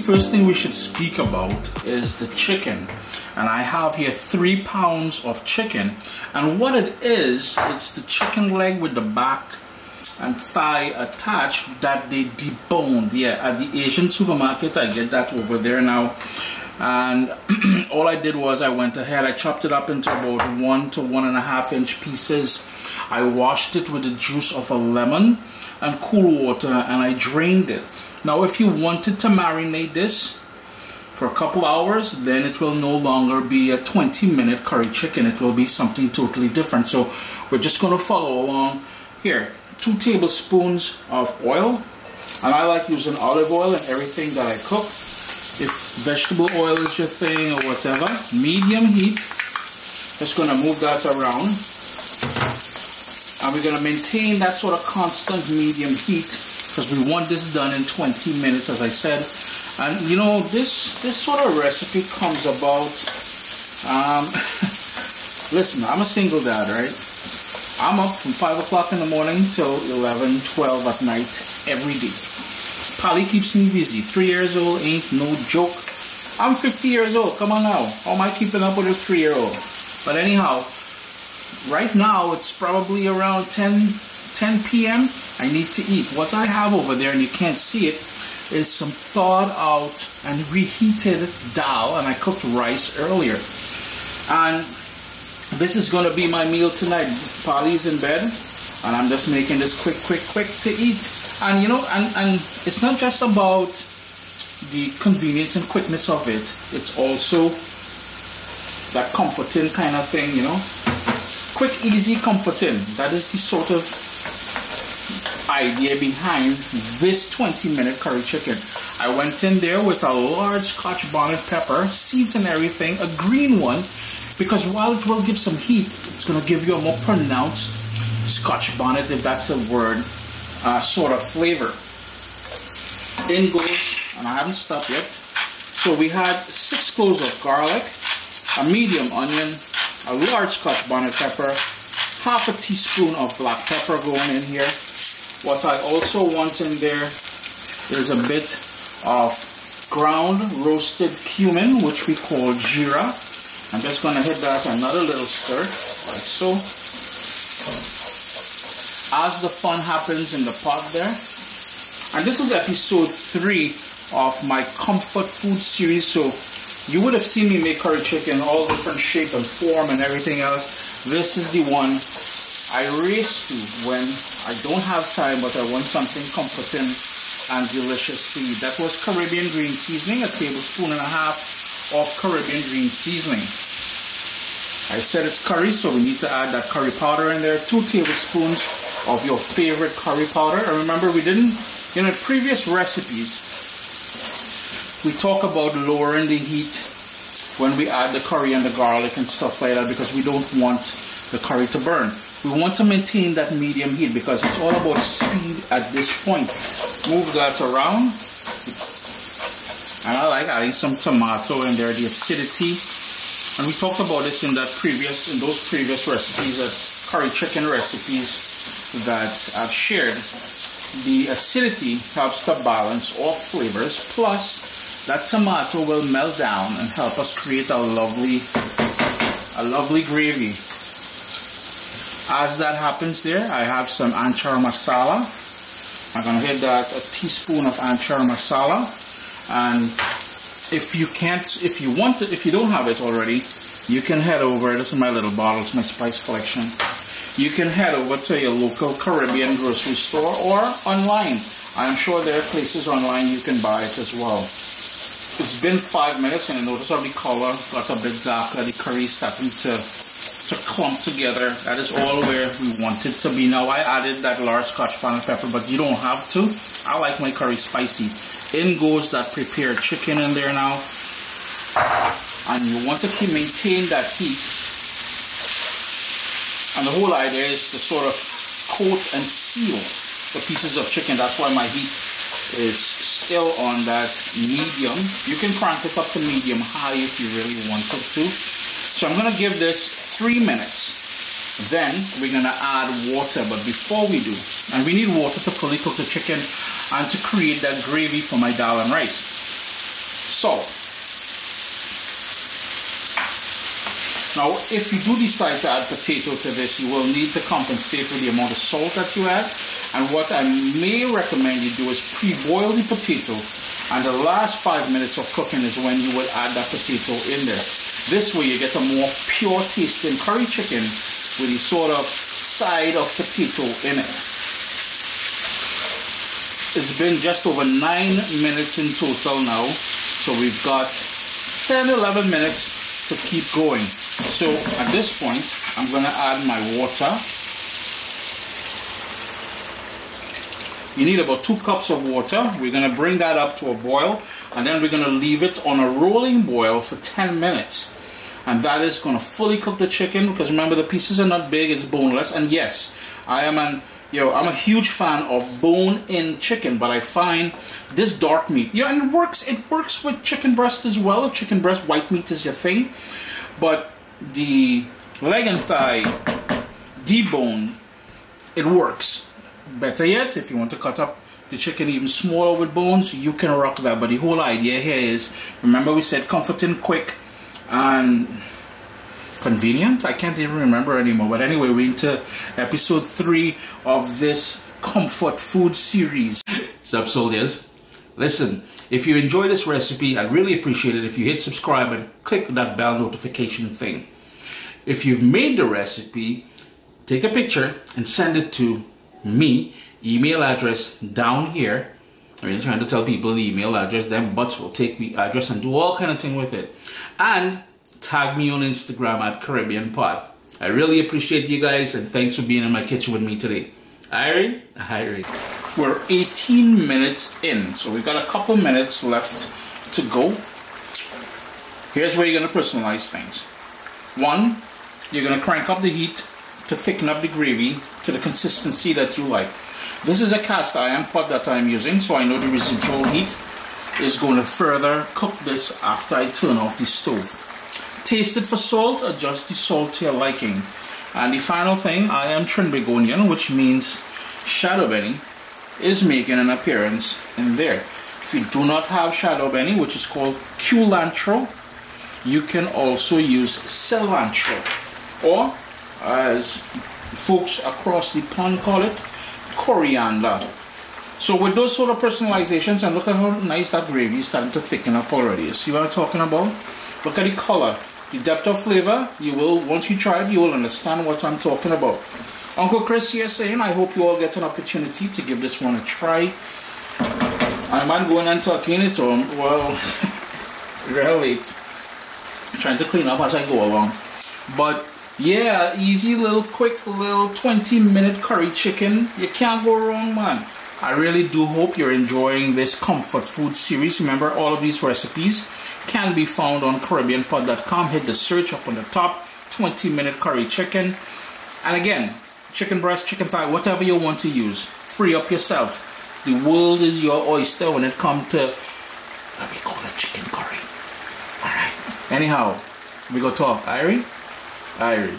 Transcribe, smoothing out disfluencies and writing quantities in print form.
first thing we should speak about is the chicken. And I have here 3 pounds of chicken. And what it is, it's the chicken leg with the back and thigh attached that they deboned. Yeah, at the Asian supermarket, I get that over there now. And all I did was I went ahead, I chopped it up into about 1 to 1.5 inch pieces. I washed it with the juice of a lemon and cool water, and I drained it. Now, if you wanted to marinate this for a couple hours, then it will no longer be a 20-minute curry chicken. It will be something totally different. So we're just going to follow along here. 2 tablespoons of oil, and I like using olive oil in everything that I cook. If vegetable oil is your thing or whatever, medium heat. Just going to move that around, and we're going to maintain that sort of constant medium heat because we want this done in 20 minutes, as I said. And you know, this sort of recipe comes about, listen, I'm a single dad, right? I'm up from 5 o'clock in the morning till 11, 12 at night every day. Polly keeps me busy. 3 years old ain't no joke. I'm 50 years old. Come on now. How am I keeping up with a 3-year-old? But anyhow, right now it's probably around 10 p.m. I need to eat. What I have over there, and you can't see it, is some thawed out and reheated dal, and I cooked rice earlier. And this is going to be my meal tonight. Polly's in bed, and I'm just making this quick to eat. And you know, and it's not just about the convenience and quickness of it. It's also that comforting kind of thing, you know. Quick, easy, comforting. That is the sort of idea behind this 20-minute curry chicken. I went in there with a large Scotch bonnet pepper, seeds and everything, a green one, because while it will give some heat, it's going to give you a more pronounced Scotch bonnet, if that's a word, sort of flavor. In goes, and I haven't stopped yet. So we had 6 cloves of garlic, a medium onion, a large Scotch bonnet pepper, half a teaspoon of black pepper going in here. What I also want in there is a bit of ground roasted cumin, which we call jeera. I'm just going to hit that another little stir, like so. As the fun happens in the pot there. And this is episode 3 of my comfort food series. So you would have seen me make curry chicken, all different shape and form and everything else. This is the one I race to when I don't have time, but I want something comforting and delicious to eat. That was Caribbean green seasoning, 1.5 tablespoons of Caribbean green seasoning. I said it's curry, so we need to add that curry powder in there. 2 tablespoons of your favorite curry powder. And remember, we didn't, in the previous recipes, we talk about lowering the heat when we add the curry and the garlic and stuff like that, because we don't want the curry to burn. We want to maintain that medium heat because it's all about speed at this point. Move that around. And I like adding some tomato in there, the acidity. And we talked about this in those previous recipes, curry chicken recipes that I've shared. The acidity helps to balance all flavors, plus that tomato will melt down and help us create a lovely gravy. As that happens there, I have some anchar masala. I'm going to hit that a teaspoon of anchar masala. And if you don't have it already, you can head over, this is my little bottle, it's my spice collection. You can head over to your local Caribbean grocery store or online. I'm sure there are places online you can buy it as well. It's been 5 minutes and I notice how the color got a bit darker, the curry is starting to clump together. That is all where we want it to be. Now I added that large Scotch bonnet pepper, but you don't have to. I like my curry spicy. In goes that prepared chicken in there now. And you want to maintain that heat. And the whole idea is to sort of coat and seal the pieces of chicken. That's why my heat is still on that medium. You can crank it up to medium high if you really wanted to. So I'm going to give this 3 minutes. Then we're going to add water. But before we do, and we need water to fully cook the chicken and to create that gravy for my dal and rice. salt. Now, if you do decide to add potato to this, you will need to compensate for the amount of salt that you add. And what I may recommend you do is pre-boil the potato, and the last 5 minutes of cooking is when you would add that potato in there. This way you get a more pure tasting curry chicken with the sort of side of potato in it. It's been just over 9 minutes in total now, so we've got 10-11 minutes to keep going. So at this point, I'm going to add my water. You need about 2 cups of water. We're going to bring that up to a boil, and then we're going to leave it on a rolling boil for 10 minutes. And that is going to fully cook the chicken, because remember, the pieces are not big, it's boneless. And yes, I'm a huge fan of bone-in chicken, but I find this dark meat, and it works with chicken breast as well, if chicken breast white meat is your thing. But the leg and thigh debone, it works. Better yet, if you want to cut up the chicken even smaller with bones, you can rock that. But the whole idea here is, remember we said comforting, quick, and convenient? I can't even remember anymore. But anyway, we're into episode 3 of this comfort food series. Sup, soldiers? Listen, if you enjoy this recipe, I'd really appreciate it if you hit subscribe and click that bell notification thing. If you've made the recipe, take a picture and send it to me. Email address down here. I mean, trying to tell people the email address, them butts will take the address and do all kind of thing with it. And tag me on Instagram at Caribbean Pot. I really appreciate you guys, and thanks for being in my kitchen with me today. Irie? We're 18 minutes in, so we've got a couple minutes left to go. Here's where you're going to personalize things. 1, you're going to crank up the heat to thicken up the gravy to the consistency that you like. This is a cast iron pot that I'm using, so I know the residual heat is going to further cook this after I turn off the stove. Taste it for salt, adjust the salt to your liking. And the final thing, I am Trinbagonian, which means shadow benny, is making an appearance in there. If you do not have shadow benny, which is called culantro, you can also use cilantro, or as folks across the pond call it, coriander. So with those sort of personalizations, and look at how nice that gravy is starting to thicken up already. You see what I'm talking about? Look at the color, the depth of flavor. You will, once you try it, you will understand what I'm talking about. Uncle Chris here saying, I hope you all get an opportunity to give this one a try. I'm not going and talking it on, well, real late. Trying to clean up as I go along. But yeah, easy little quick little 20-minute curry chicken. You can't go wrong, man. I really do hope you're enjoying this comfort food series. Remember, all of these recipes can be found on CaribbeanPot.com. Hit the search up on the top, 20-minute curry chicken. And again, chicken breast, chicken thigh, whatever you want to use. Free up yourself. The world is your oyster when it comes to, let me call it chicken curry. Alright. Anyhow, we go talk. Irie? Irie.